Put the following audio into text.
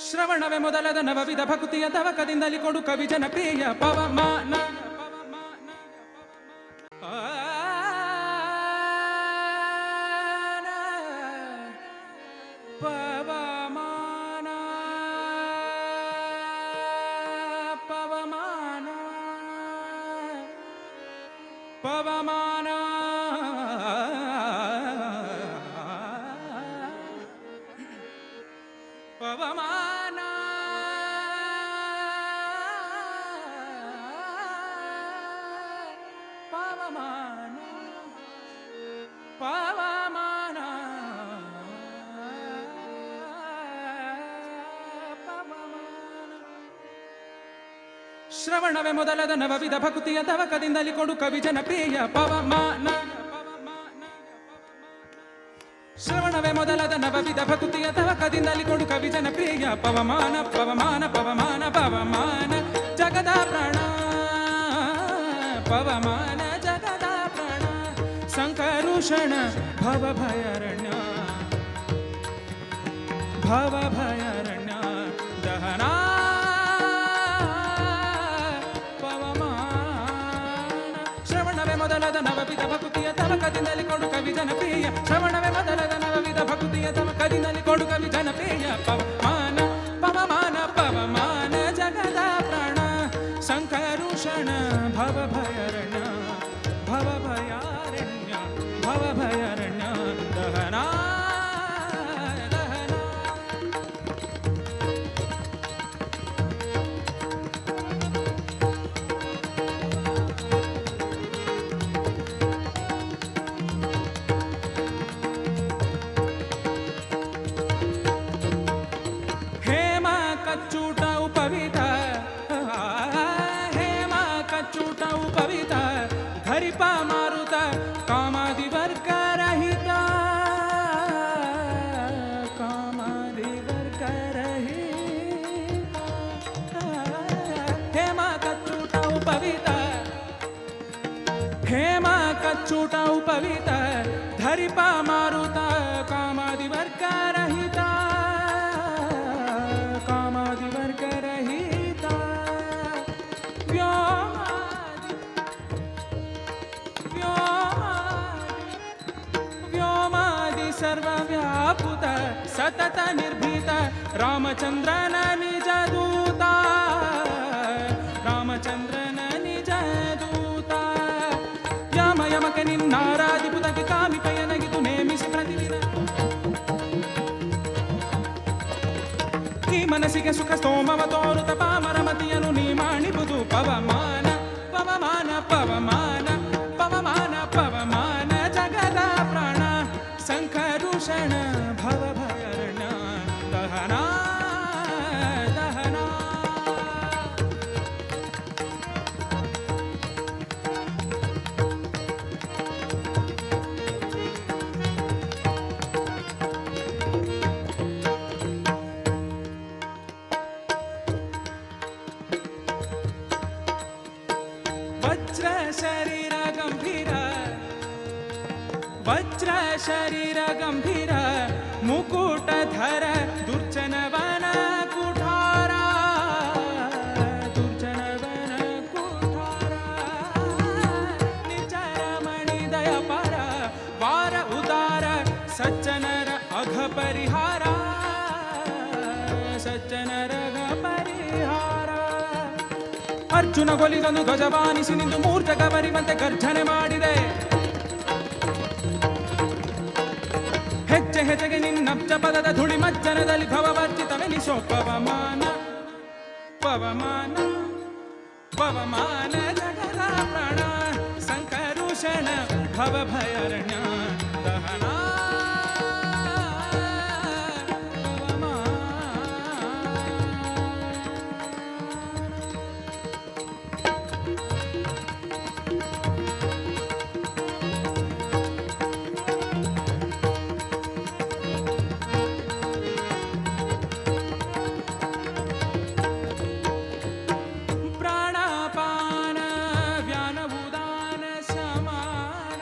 ಶ್ರವಣವೇ ಮೊದಲಾದ ನವವಿಧ ಭಕುತಿಯ ತವಕದಿಂದಲಿ ಕೊಡು ಕವಿ ಜನಪ್ರಿಯ ಪವಮಾನ ಪವಮಾನ ಪವಮಾನ ಪವಮಾನ ಪವಮಾನ ಪವಮಾನ ಪವಮಾನ ಪವಮಾನ ಶ್ರವಣವೇ ಮೊದಲಾದ ನವವಿಧ ಭಕುತಿಯ ತವಕದಿಂದಲಿ ಕೊಡು ಕವಿ ಜನಪ್ರಿಯ ಪವಮಾನ ಶ್ರವಣವೇ ಮೊದಲಾದ ನವವಿಧ ಭಕುತಿಯ ತವಕದಿಂದಲಿ ಕೊಡು ಕವಿ ಜನಪ್ರಿಯ ಪವಮಾನ ಪವಮಾನ ಪವಮಾನ ಪವಮಾನ ಜಗದ ಪ್ರಾಣ ಪವಮಾನ ಜಗದ ಪ್ರಾಣ ಸಂಕರುಷಣ ಭವ ಭಯಾರಣ್ಯ ಭವ ಭಯಾರಣ್ಯ ದಹನ ಪವಮಾನ ಶ್ರವಣವೇ ಮೊದಲಾದ ನವವಿಧ ಭಕುತಿಯ ತವಕದಿಂದಲಿ ಕೊಡು ಕವಿ ಜನಪ್ರಿಯ ಶ್ರವಣವೇ ಮೊದಲಾದ ನವವಿಧ ಭಕುತಿಯ ತವಕದಿಂದಲಿ ಕೊಡು ಕವಿ ಜನಪ್ರಿಯ ಪವಮಾನ ಪವಮಾನ ಪವಮಾನ ಜಗದ ಪ್ರಾಣ ಸಂಕರುಷಣ ಭವ ಭಯಾರಣ್ಯ ಭವ ಭಯಾರಣ್ಯ ಭವ ಭಯಾರಣ್ಯ ದಹನ ದಹನ ಹೇಮ ಕಚ್ಚೂಟ ಉಪವಿತ ಹೇಮ ಕಚ್ಚೂಟ ಉಪವಿತ ಧರಿಪ ಮಾರುತ ಕಾಮಾದಿ ವರ್ಗ ರಹಿತ ಕಾಮಾದಿ ವರ್ಗ ರಹಿತ ಹೇಮ ಕಚ್ಚೂಟ ಉಪವಿತ ಹೇಮ ಕಚ್ಚೂಟ ಉಪವಿತ ಧರಿಪ ಮಾರುತ ಕಾಮಾದಿ ವರ್ಗ ರಹಿತ ಕಾಮಾದಿ ವರ್ಗ ರಹಿತ ವ್ಯೋಮಾದಿ ವ್ಯೋಮಾದಿ ವ್ಯೋಮಾದಿ ಸರ್ವವ್ಯಾಪುತ ಸತತ ನಿರ್ಭೀತ ರಾಮಚಂದ್ರನ ನಿಜ ದೂತ ರಾಮಚಂದ್ರನ ನಿಜ ದೂತ ಯಮ ಯಮಕ ನಿನ್ನಾರಾಧಿಪುತಕ್ಕೆ ಕಾಮಿಪಯನಗಿದು ನೇಮಿಸಿ ಪ್ರತಿದಿನ ಈ ಮನಸ್ಸಿಗೆ ಸುಖ ಸ್ತೋಮವ ತೋರುತ ಪಾಮರಮತಿಯನು ನೀ ಮಾಡಿಬುದು ಪವಮಾನ ಪವಮಾನ ಪವಮಾನ ಪವಮಾನ ಪವಮಾನ ಜಗದ ಪ್ರಾಣ ಸಂಕರುಷಣ ಭವ ಭಯಾರಣ್ಯ ದಹನ ದಹನ ವಜ್ರ ಶರೀರ ಗಂಭೀರ ವಜ್ರ ಶರೀರ ಗಂಭೀರ ಮುಕುಟಧರ ದುರ್ಜನವನ ಕುಠಾರ ದುರ್ಜನವನ ಕುಠಾರ ನಿಜರಮಣಿ ದಯ ಪರ ವಾರ ಉದಾರ ಸಜ್ಜನರ ಅಘ ಪರಿಹಾರ ಸಜ್ಜನರ ಅಘ ಪರಿಹಾರ ಅರ್ಜುನ ಗೊಲಿದನು ಧ್ವಜವಾನಿಸಿ ನಿಂದು ಮೂರ್ಛಕ ಬರಿವಂತೆ ಗರ್ಜನೆ ಮಾಡಿದೆ ಹೆಜ್ಜೆ ಹೆಜ್ಜೆಗೆ ನಿನ್ನಬ್ಜ ಪದದ ಧುಳಿ ಮಜ್ಜನದಲ್ಲಿ ಭವವರ್ಜಿತವೆನಿಸೋ ಪವಮಾನ ಪವಮಾನ ಪವಮಾನ ಜಗದ ಪ್ರಾಣ ಸಂಕರುಷಣ ಭವ ಭಯಾರಣ್ಯ ದಹನ ಪ್ರಾಣಪಾನ ವ್ಯಾನ ಉದಾನ ಸಮಾನ